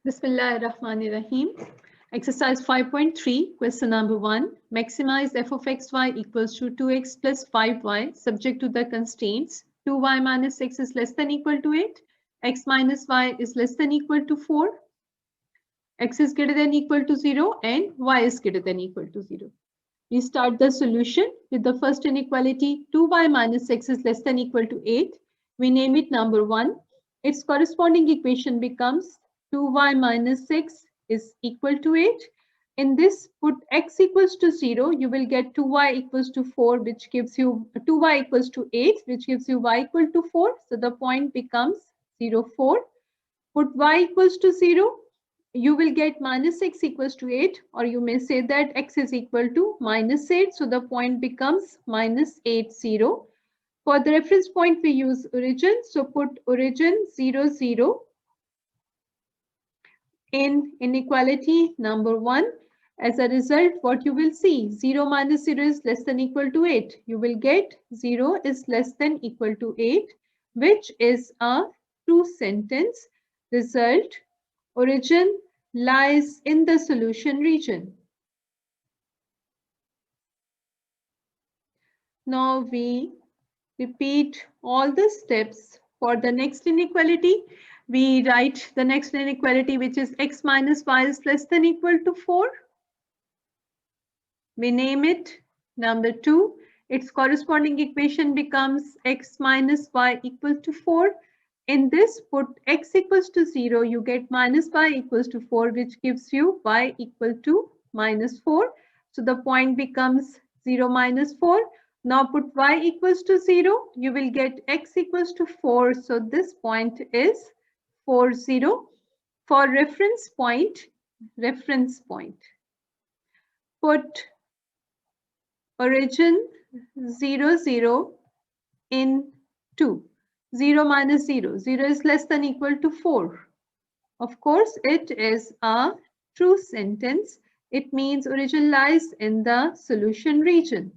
Bismillahirrahmanirrahim. Exercise 5.3, question number 1. Maximize f of xy equals to 2x plus 5y subject to the constraints 2y minus x is less than equal to 8, x minus y is less than equal to 4, x is greater than equal to 0, and y is greater than equal to 0. We start the solution with the first inequality 2y minus x is less than equal to 8. We name it number 1. Its corresponding equation becomes 2y minus x is equal to 8. In this, put x equals to 0. You will get 2y equals to 4, which gives you 2y equals to 8, which gives you y equal to 4. So the point becomes 0, 4. Put y equals to 0. You will get minus x equals to 8, or you may say that x is equal to minus 8. So the point becomes minus 8, 0. For the reference point, we use origin. So put origin 0, 0 in inequality number 1. As a result, what you will see, 0 minus 0 is less than equal to 8. You will get 0 is less than equal to 8, which is a true sentence. Result, origin lies in the solution region. Now we repeat all the steps for the next inequality. We write the next inequality, which is x minus y is less than equal to 4. We name it number 2. Its corresponding equation becomes x minus y equal to 4. In this, put x equals to 0, you get minus y equals to 4, which gives you y equal to minus 4. So the point becomes 0 minus 4. Now put y equals to 0, you will get x equals to 4. So this point is 4, 0. For reference point, put origin 0, 0 in 2. 0 minus 0. 0 is less than equal to 4. Of course, it is a true sentence. It means origin lies in the solution region.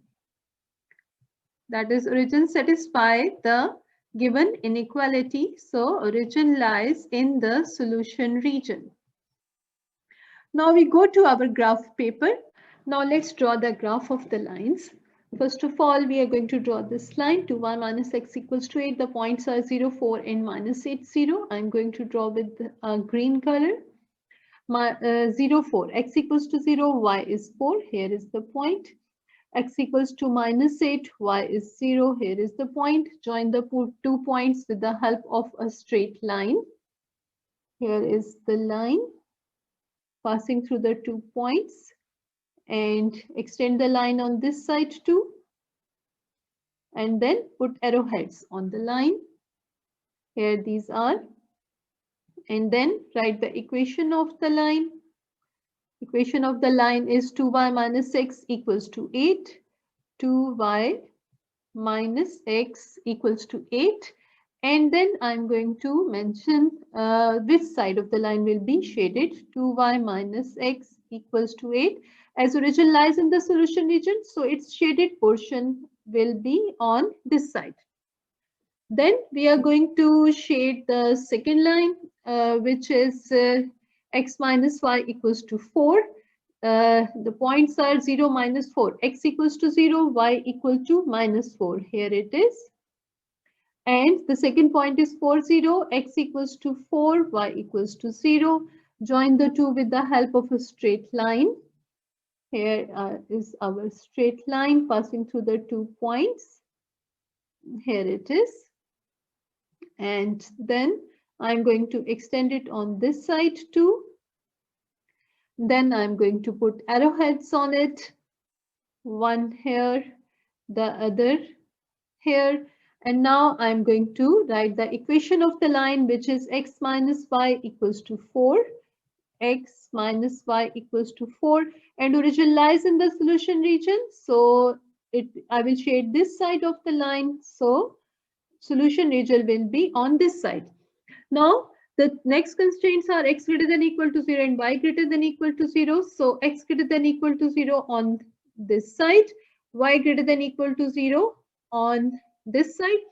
That is, origin satisfies the given inequality. So, origin lies in the solution region. Now we go to our graph paper. Now let's draw the graph of the lines. First of all, we are going to draw this line 2y minus x equals to 8. The points are 0, 4 and minus 8, 0. I'm going to draw with a green color. 0, 4. X equals to 0, y is 4. Here is the point. X equals to minus 8, y is 0. Here is the point. Join the 2 points with the help of a straight line. Here is the line passing through the 2 points. And extend the line on this side too, and then put arrowheads on the line. Here these are, and then write the equation of the line. Equation of the line is 2y minus x equals to 8. 2y minus x equals to 8. And then I'm going to mention which side of the line will be shaded. 2y minus x equals to 8. As origin lies in the solution region, so its shaded portion will be on this side. Then we are going to shade the second line, which is x minus y equals to 4. The points are 0, minus 4. X equals to 0, y equal to minus 4. Here it is. And the second point is 4, 0. X equals to 4, y equals to 0. Join the two with the help of a straight line. Here is our straight line passing through the 2 points. Here it is. And then I'm going to extend it on this side too. Then I'm going to put arrowheads on it. One here, the other here. And now I'm going to write the equation of the line, which is x minus y equals to 4. X minus y equals to 4, and origin lies in the solution region. So I will shade this side of the line. So solution region will be on this side. Now the next constraints are x greater than equal to 0 and y greater than equal to 0. So x greater than equal to 0 on this side, y greater than equal to 0 on this side.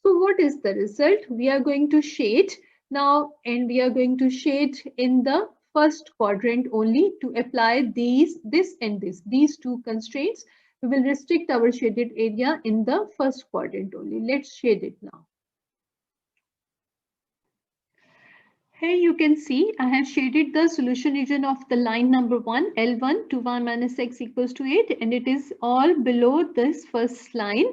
So what is the result? We are going to shade Now, and we are going to shade in the first quadrant only to apply this and this. These two constraints, we will restrict our shaded area in the first quadrant only. Let's shade it now. Here you can see I have shaded the solution region of the line number 1, L1 to 1 minus x equals to 8, and it is all below this first line,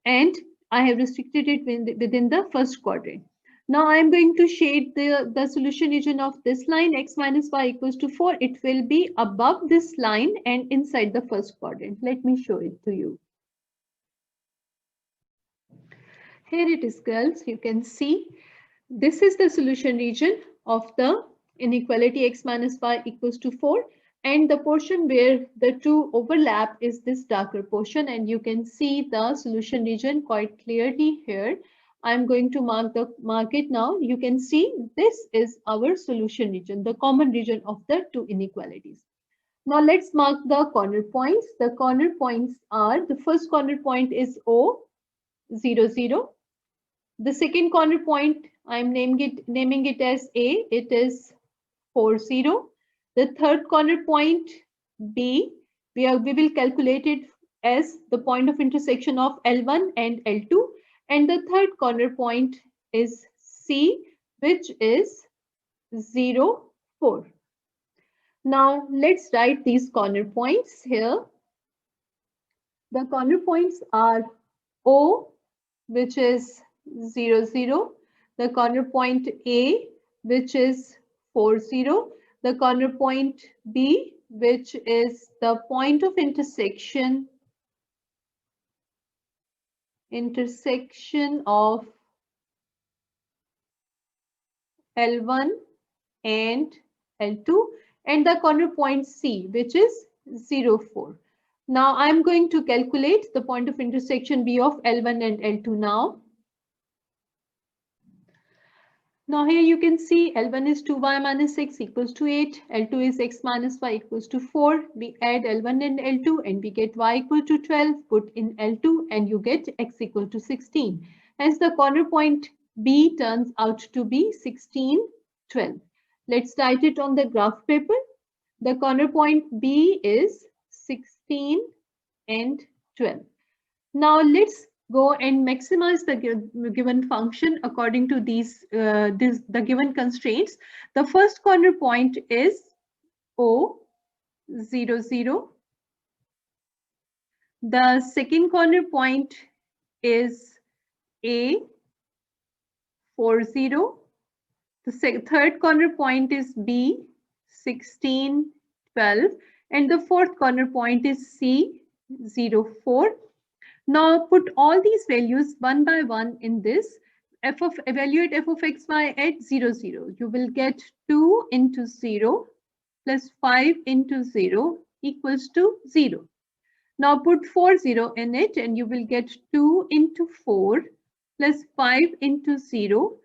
and I have restricted it within the first quadrant. Now I am going to shade the solution region of this line, x minus y equals to 4. It will be above this line and inside the first quadrant. Let me show it to you. Here it is, girls. You can see this is the solution region of the inequality x minus y equals to 4, and the portion where the two overlap is this darker portion, and you can see the solution region quite clearly here. I'm going to mark it now. You can see this is our solution region, the common region of the two inequalities. Now let's mark the corner points. The corner points are, the first corner point is O, 0, 0. The second corner point, I'm naming it as A, it is 4, 0. The third corner point, B, we will calculate it as the point of intersection of L1 and L2. And the third corner point is C, which is 0, 4. Now let's write these corner points here. The corner points are O, which is 0, 0, the corner point A, which is 4, 0, the corner point B, which is the point of intersection of L1 and L2, and the corner point C, which is 0, 4. Now I'm going to calculate the point of intersection B of L1 and L2 now. Now here you can see L1 is 2y minus x equals to 8, L2 is x minus y equals to 4. We add L1 and L2 and we get y equal to 12. Put in L2 and you get x equal to 16. As the corner point B turns out to be 16, 12. Let's write it on the graph paper. The corner point B is 16 and 12. Now let's go and maximize the given function according to the given constraints. The first corner point is O, 0, 0. The second corner point is A, 4, 0. The third corner point is B, 16, 12. And the fourth corner point is C, 0, 4. Now put all these values one by one in this. Evaluate f of xy at 0, 0. You will get 2 into 0 plus 5 into 0 equals to 0. Now put 4, 0 in it and you will get 2 into 4 plus 5 into 0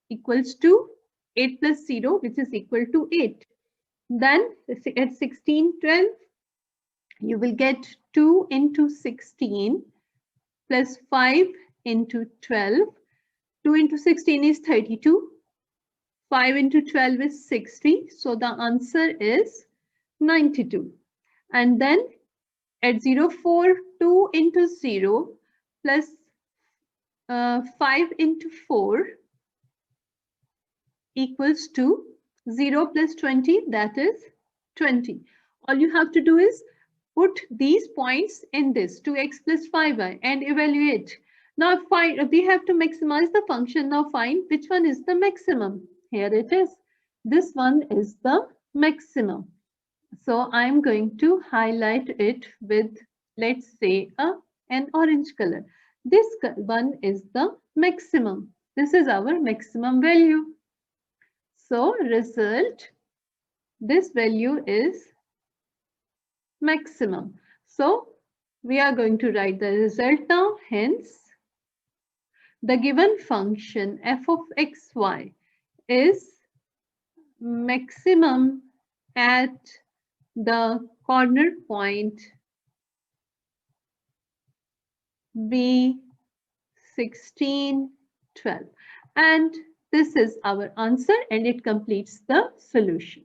equals to 8 plus 0, which is equal to 8. Then at 16, 12, you will get 2 into 16 plus 5 into 12. 2 into 16 is 32. 5 into 12 is 60. So the answer is 92. And then at 0, 4, 2 into 0 plus 5 into 4 equals to 0 plus 20, that is 20. All you have to do is put these points in this 2x plus 5y and evaluate. Now we have to maximize the function. Now find which one is the maximum. Here it is. This one is the maximum. So I'm going to highlight it with, let's say, an orange color. This one is the maximum. This is our maximum value. So result, this value is maximum. So we are going to write the result now. Hence, the given function f of xy is maximum at the corner point B, 16, 12. And This is our answer and it completes the solution.